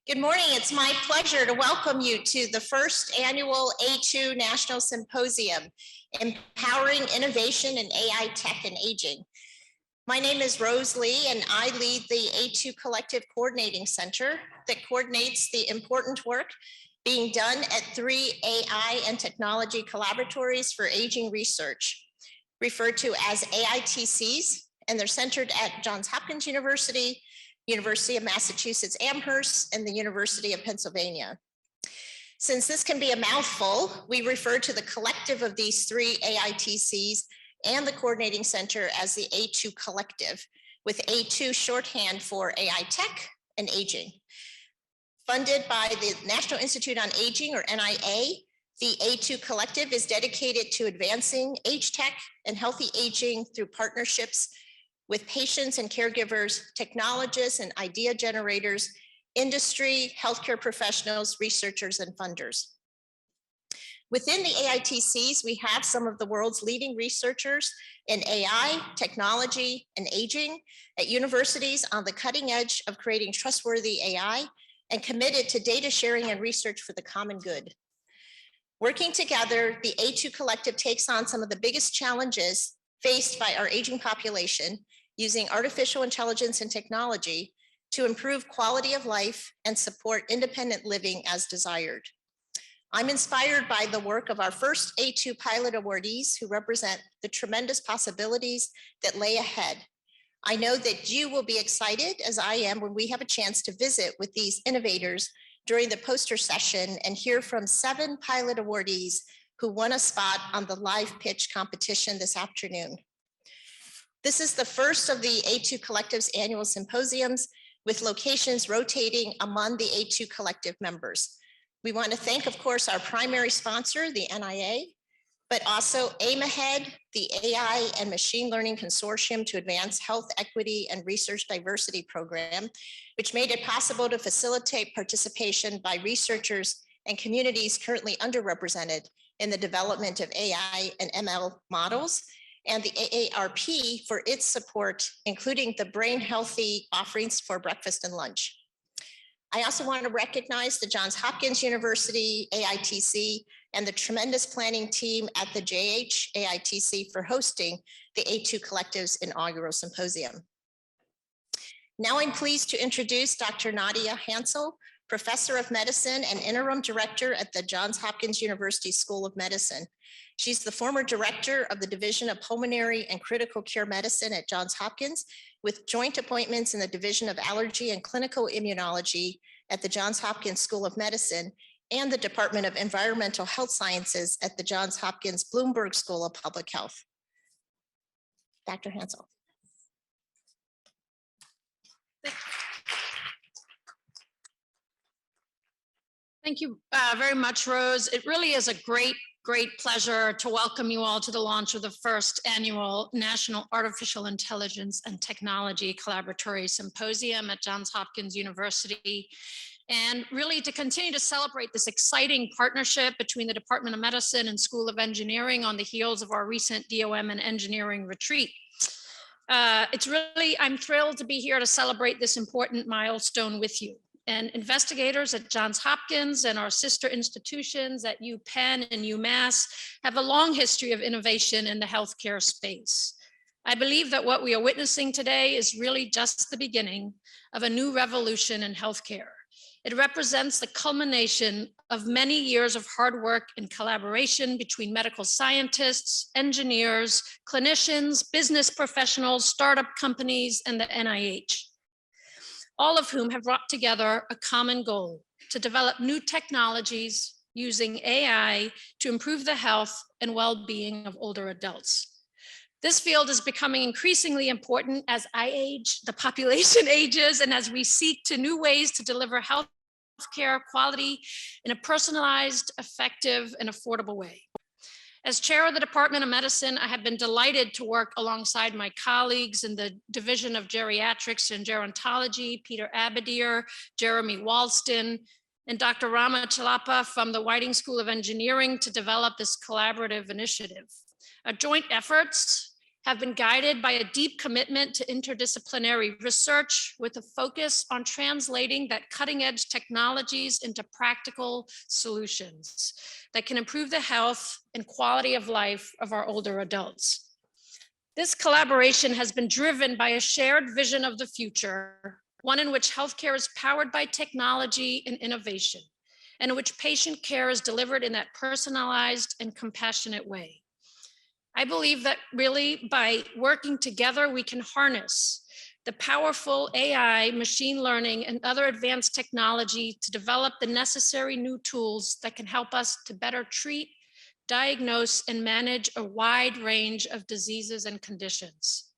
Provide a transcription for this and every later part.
Good morning. It's my pleasure to welcome you to the first annual A2 National Symposium, Empowering Innovation in AI Tech and Aging. My name is Rose Lee, and I lead the A2 Collective Coordinating Center that coordinates the important work being done at 3 AI and technology collaboratories for aging research, referred to as AITCs, and they're centered at Johns Hopkins University, University of Massachusetts Amherst, and the University of Pennsylvania. Since this can be a mouthful, we refer to the collective of these 3 AITCs and the coordinating center as the A2 Collective, with A2 shorthand for AI Tech and Aging. Funded by the National Institute on Aging, or NIA, the A2 Collective is dedicated to advancing age tech and healthy aging through partnerships with patients and caregivers, technologists and idea generators, industry, healthcare professionals, researchers, and funders. Within the AITCs, we have some of the world's leading researchers in AI, technology, and aging at universities on the cutting edge of creating trustworthy AI and committed to data sharing and research for the common good. Working together, the A2 Collective takes on some of the biggest challenges faced by our aging population, using artificial intelligence and technology to improve quality of life and support independent living as desired. I'm inspired by the work of our first A2 pilot awardees who represent the tremendous possibilities that lay ahead. I know that you will be excited, as I am, when we have a chance to visit with these innovators during the poster session and hear from 7 pilot awardees who won a spot on the live pitch competition this afternoon. This is the first of the A2 Collective's annual symposiums, with locations rotating among the A2 Collective members. We want to thank, of course, our primary sponsor, the NIA, but also Aim Ahead, the AI and Machine Learning Consortium to Advance Health Equity and Research Diversity program, which made it possible to facilitate participation by researchers and communities currently underrepresented in the development of AI and ML models, and the AARP for its support, including the brain healthy offerings for breakfast and lunch. I also want to recognize the Johns Hopkins University AITC and the tremendous planning team at the JH AITC for hosting the A2 Collective's inaugural symposium. Now I'm pleased to introduce Dr. Nadia Hansel, Professor of Medicine and Interim Director at the Johns Hopkins University School of Medicine. She's the former director of the Division of Pulmonary and Critical Care Medicine at Johns Hopkins, with joint appointments in the Division of Allergy and Clinical Immunology at the Johns Hopkins School of Medicine and the Department of Environmental Health Sciences at the Johns Hopkins Bloomberg School of Public Health. Dr. Hansel. Thank you very much, Rose. It really is a great pleasure to welcome you all to the launch of the first annual National Artificial Intelligence and Technology Collaboratory Symposium at Johns Hopkins University, and really to continue to celebrate this exciting partnership between the Department of Medicine and School of Engineering on the heels of our recent DOM and engineering retreat. I'm thrilled to be here to celebrate this important milestone with you. And investigators at Johns Hopkins and our sister institutions at UPenn and UMass have a long history of innovation in the healthcare space. I believe that what we are witnessing today is really just the beginning of a new revolution in healthcare. It represents the culmination of many years of hard work and collaboration between medical scientists, engineers, clinicians, business professionals, startup companies, and the NIH. All of whom have brought together a common goal to develop new technologies using AI to improve the health and well-being of older adults. This field is becoming increasingly important as I age, the population ages, and as we seek to new ways to deliver healthcare quality in a personalized, effective, and affordable way. As chair of the Department of Medicine, I have been delighted to work alongside my colleagues in the Division of Geriatrics and Gerontology, Peter Abadir, Jeremy Walston, and Dr. Rama Chalapa from the Whiting School of Engineering to develop this collaborative initiative. Our joint efforts have been guided by a deep commitment to interdisciplinary research with a focus on translating that cutting-edge technologies into practical solutions that can improve the health and quality of life of our older adults. This collaboration has been driven by a shared vision of the future, one in which healthcare is powered by technology and innovation, and in which patient care is delivered in that personalized and compassionate way. I believe that really by working together, we can harness the powerful AI, machine learning, and other advanced technology to develop the necessary new tools that can help us to better treat, diagnose, and manage a wide range of diseases and conditions.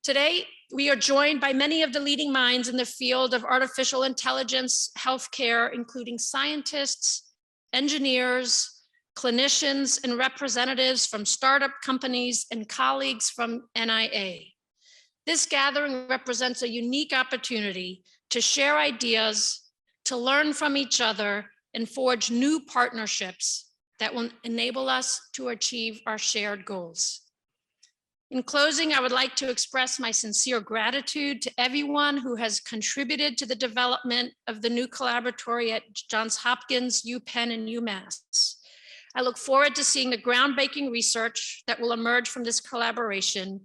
Today, we are joined by many of the leading minds in the field of artificial intelligence, healthcare, including scientists, engineers, clinicians, and representatives from startup companies and colleagues from NIA. This gathering represents a unique opportunity to share ideas, to learn from each other, and forge new partnerships that will enable us to achieve our shared goals. In closing, I would like to express my sincere gratitude to everyone who has contributed to the development of the new collaboratory at Johns Hopkins, UPenn, and UMass. I look forward to seeing the groundbreaking research that will emerge from this collaboration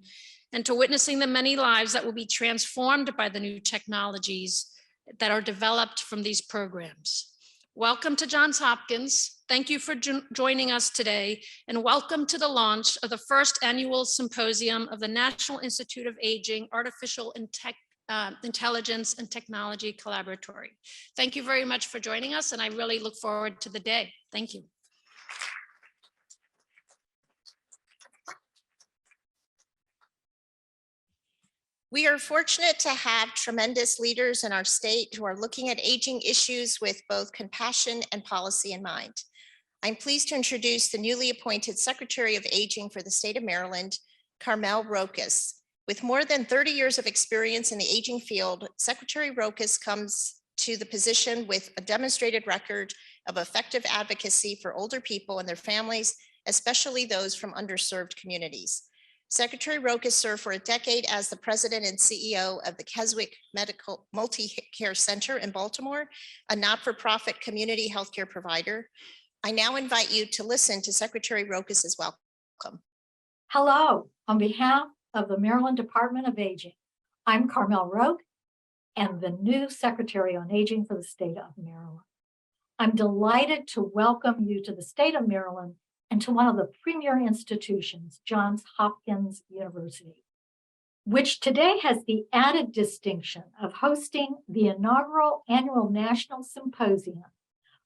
and to witnessing the many lives that will be transformed by the new technologies that are developed from these programs. Welcome to Johns Hopkins. Thank you for joining us today, and welcome to the launch of the first annual symposium of the National Institute of Aging Artificial Intelligence and Technology Collaboratory. Thank you very much for joining us, and I really look forward to the day. Thank you. We are fortunate to have tremendous leaders in our state who are looking at aging issues with both compassion and policy in mind. I'm pleased to introduce the newly appointed Secretary of Aging for the state of Maryland, Carmel Roques. With more than 30 years of experience in the aging field, Secretary Roques comes to the position with a demonstrated record of effective advocacy for older people and their families, especially those from underserved communities. Secretary Roques served for a decade as the president and CEO of the Keswick Medical Multi-Care Center in Baltimore, a not-for-profit community healthcare provider. I now invite you to listen to Secretary Roques' welcome. Hello, on behalf of the Maryland Department of Aging, I'm Carmel Roques and the new Secretary on Aging for the state of Maryland. I'm delighted to welcome you to the state of Maryland and to one of the premier institutions, Johns Hopkins University, which today has the added distinction of hosting the inaugural annual National Symposium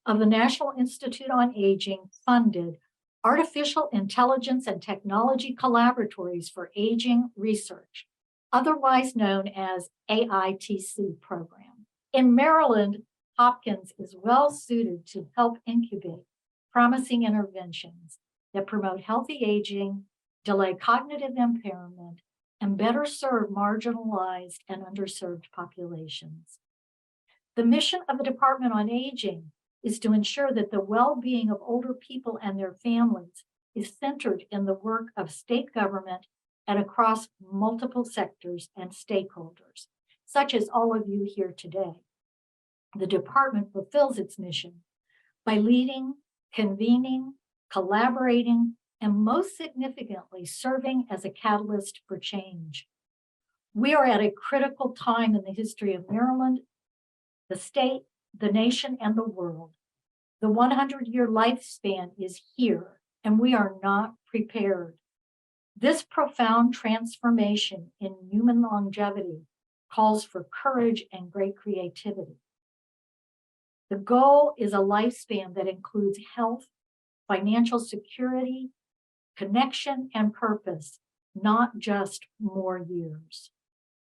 of the National Institute on Aging funded Artificial Intelligence and Technology Collaboratories for Aging Research, otherwise known as AITC program. In Maryland, Hopkins is well suited to help incubate promising interventions that promote healthy aging, delay cognitive impairment, and better serve marginalized and underserved populations. The mission of the Department on Aging is to ensure that the well-being of older people and their families is centered in the work of state government and across multiple sectors and stakeholders, such as all of you here today. The department fulfills its mission by leading, convening, collaborating, and most significantly, serving as a catalyst for change. We are at a critical time in the history of Maryland, the state, the nation, and the world. The 100-year lifespan is here, and we are not prepared. This profound transformation in human longevity calls for courage and great creativity. The goal is a lifespan that includes health, financial security, connection, and purpose, not just more years.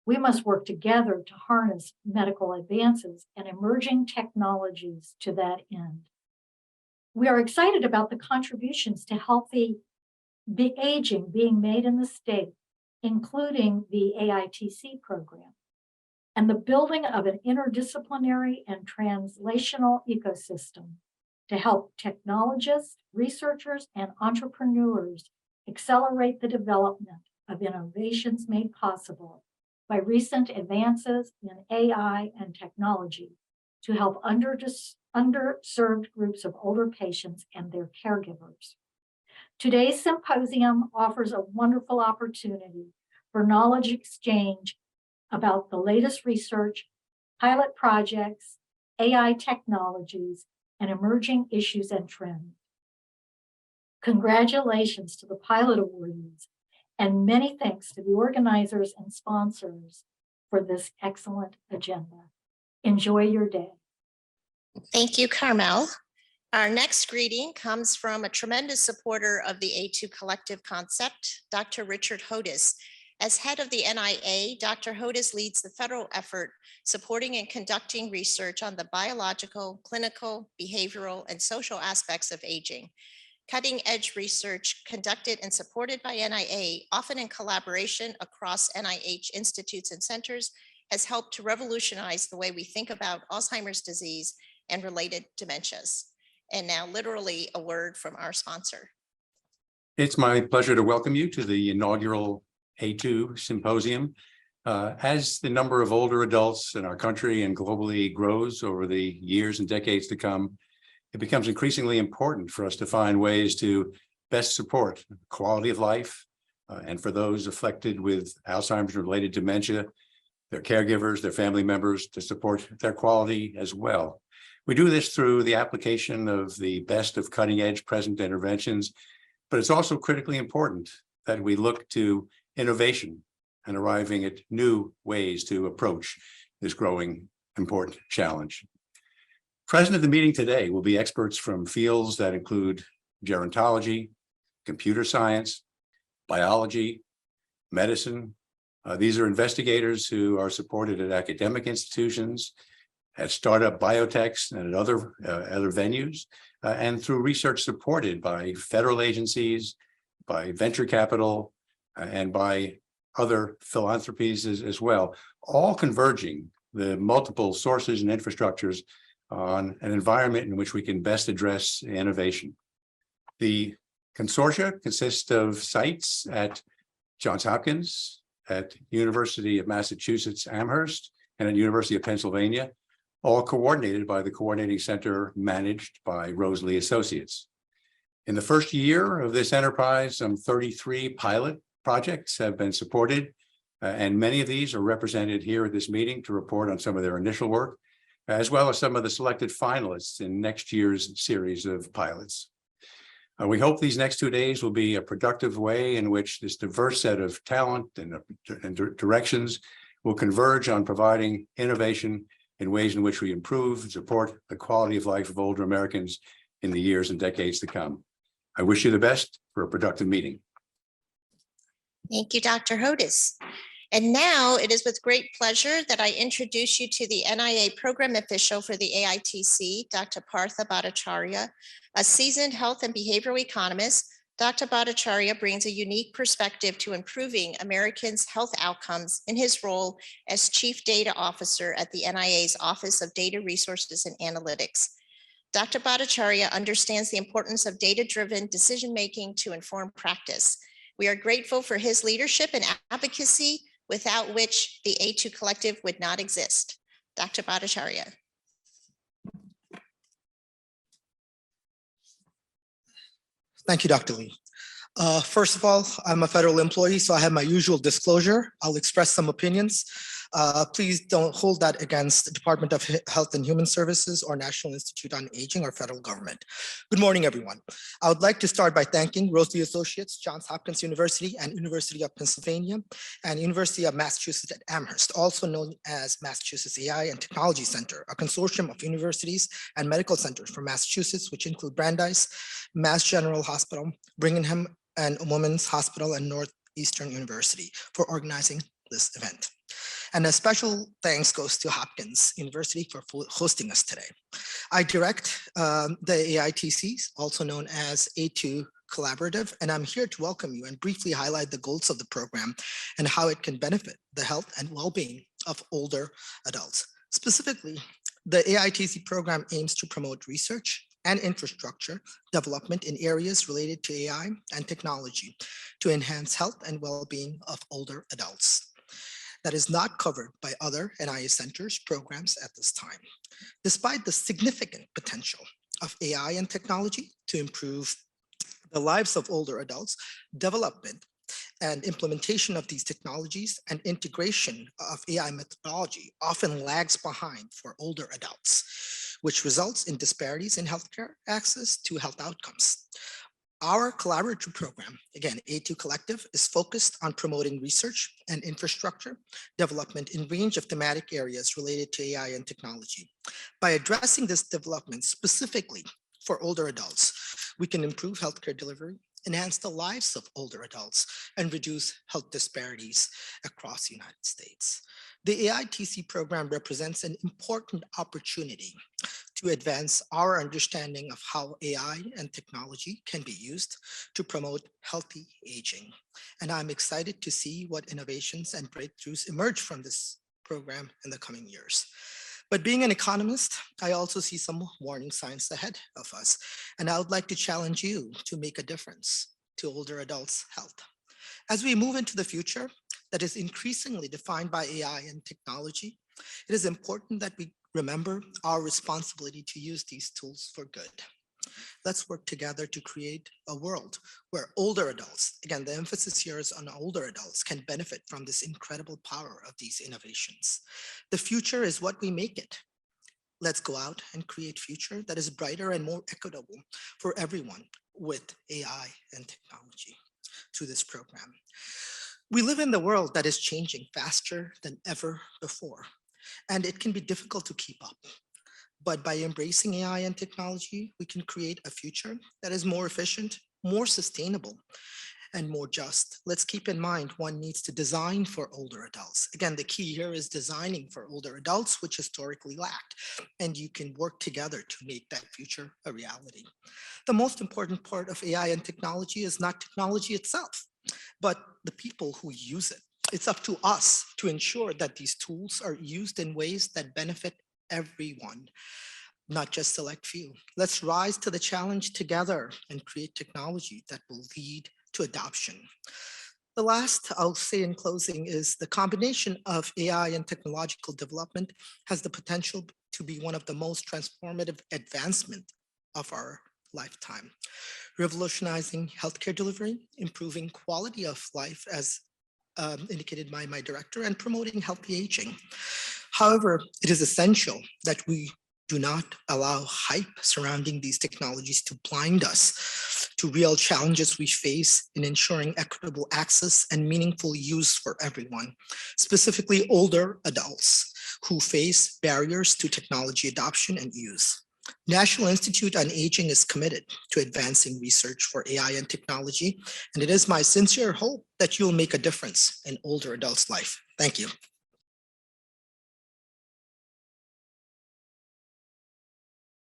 We must work together to harness medical advances and emerging technologies to that end. We are excited about the contributions to healthy aging being made in the state, including the AITC program, and the building of an interdisciplinary and translational ecosystem to help technologists, researchers, and entrepreneurs accelerate the development of innovations made possible by recent advances in AI and technology to help underserved groups of older patients and their caregivers. Today's symposium offers a wonderful opportunity for knowledge exchange about the latest research, pilot projects, AI technologies, and emerging issues and trends. Congratulations to the pilot awardees, and many thanks to the organizers and sponsors for this excellent agenda. Enjoy your day. Thank you, Carmel. Our next greeting comes from a tremendous supporter of the A2 collective concept, Dr. Richard Hodes. As head of the NIA, Dr. Hodes leads the federal effort supporting and conducting research on the biological, clinical, behavioral, and social aspects of aging. Cutting-edge research conducted and supported by NIA, often in collaboration across NIH institutes and centers, has helped to revolutionize the way we think about Alzheimer's disease and related dementias. And now literally a word from our sponsor. It's my pleasure to welcome you to the inaugural A2 Symposium. As the number of older adults in our country and globally grows over the years and decades to come, it becomes increasingly important for us to find ways to best support quality of life, and for those afflicted with Alzheimer's related dementia, their caregivers, their family members, to support their quality as well. We do this through the application of the best of cutting edge present interventions, but it's also critically important that we look to innovation and arriving at new ways to approach this growing important challenge. Present at the meeting today will be experts from fields that include gerontology, computer science, biology, medicine. These are investigators who are supported at academic institutions, at startup biotechs and at other venues, and through research supported by federal agencies, by venture capital, and by other philanthropies as well, all converging the multiple sources and infrastructures on an environment in which we can best address innovation. The consortia consists of sites at Johns Hopkins, at University of Massachusetts Amherst, and at University of Pennsylvania, all coordinated by the coordinating center managed by Roques Associates. In the first year of this enterprise, some 33 pilot projects have been supported, and many of these are represented here at this meeting to report on some of their initial work, as well as some of the selected finalists in next year's series of pilots. We hope these next 2 days will be a productive way in which this diverse set of talent and directions will converge on providing innovation in ways in which we improve and support the quality of life of older Americans in the years and decades to come. I wish you the best for a productive meeting. Thank you, Dr. Hodes. And now it is with great pleasure that I introduce you to the NIA program official for the AITC, Dr. Partha Bhattacharyya, a seasoned health and behavioral economist. Dr. Bhattacharyya brings a unique perspective to improving Americans' health outcomes in his role as Chief Data Officer at the NIA's Office of Data Resources and Analytics. Dr. Bhattacharyya understands the importance of data-driven decision-making to inform practice. We are grateful for his leadership and advocacy, without which the A2 Collective would not exist. Dr. Bhattacharyya. Thank you, Dr. Lee. First of all, I'm a federal employee, so I have my usual disclosure. I'll express some opinions. Please don't hold that against the Department of Health and Human Services or National Institute on Aging or federal government. Good morning, everyone. I would like to start by thanking Roques Associates, Johns Hopkins University and University of Pennsylvania, and University of Massachusetts at Amherst, also known as Massachusetts AI and Technology Center, a consortium of universities and medical centers from Massachusetts, which include Brandeis, Mass General Hospital, Brigham and Women's Hospital, and Northeastern University for organizing this event. And a special thanks goes to Hopkins University for hosting us today. I direct the AITC, also known as A2 Collaborative, and I'm here to welcome you and briefly highlight the goals of the program and how it can benefit the health and well-being of older adults. Specifically, the AITC program aims to promote research, and infrastructure development in areas related to AI and technology to enhance health and well-being of older adults. That is not covered by other NIA centers programs at this time. Despite the significant potential of AI and technology to improve the lives of older adults, development and implementation of these technologies and integration of AI methodology often lags behind for older adults, which results in disparities in healthcare access to health outcomes. Our collaborative program, again, A2 Collective, is focused on promoting research and infrastructure development in a range of thematic areas related to AI and technology. By addressing this development specifically for older adults, we can improve healthcare delivery, enhance the lives of older adults, and reduce health disparities across the United States. The AITC program represents an important opportunity to advance our understanding of how AI and technology can be used to promote healthy aging. And I'm excited to see what innovations and breakthroughs emerge from this program in the coming years. But being an economist, I also see some warning signs ahead of us. And I would like to challenge you to make a difference to older adults' health. As we move into the future that is increasingly defined by AI and technology, it is important that we remember our responsibility to use these tools for good. Let's work together to create a world where older adults, again, the emphasis here is on older adults, can benefit from this incredible power of these innovations. The future is what we make it. Let's go out and create a future that is brighter and more equitable for everyone with AI and technology through this program. We live in the world that is changing faster than ever before, and it can be difficult to keep up. But by embracing AI and technology, we can create a future that is more efficient, more sustainable, and more just. Let's keep in mind one needs to design for older adults. Again, the key here is designing for older adults, which historically lacked, and you can work together to make that future a reality. The most important part of AI and technology is not technology itself, but the people who use it. It's up to us to ensure that these tools are used in ways that benefit everyone, not just select few. Let's rise to the challenge together and create technology that will lead to adoption. The last I'll say in closing is the combination of AI and technological development has the potential to be one of the most transformative advancements of our lifetime, revolutionizing healthcare delivery, improving quality of life as indicated by my director, and promoting healthy aging. However, it is essential that we do not allow hype surrounding these technologies to blind us to real challenges we face in ensuring equitable access and meaningful use for everyone, specifically older adults who face barriers to technology adoption and use. National Institute on Aging is committed to advancing research for AI and technology, and it is my sincere hope that you'll make a difference in older adults' life. Thank you.